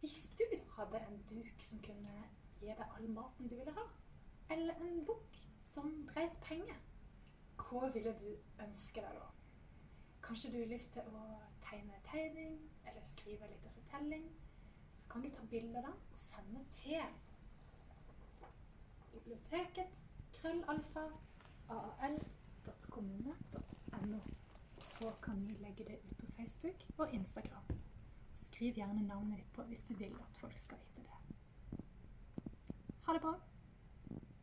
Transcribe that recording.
Hvis du hadde en duk som kunne gi deg all maten du ville ha, eller en bok som dreit penger, hva ville du ønske deg da? Kanskje du har lyst til å tegne en tegning, eller skrive en liten fortelling, så kan du ta bilder av den og sende til biblioteket@aal.kommune.no. Så kan vi legge det ut på Facebook og Instagram. Skriv gjerne navnet ditt på hvis du vil at folk skal vite det. Ha det bra!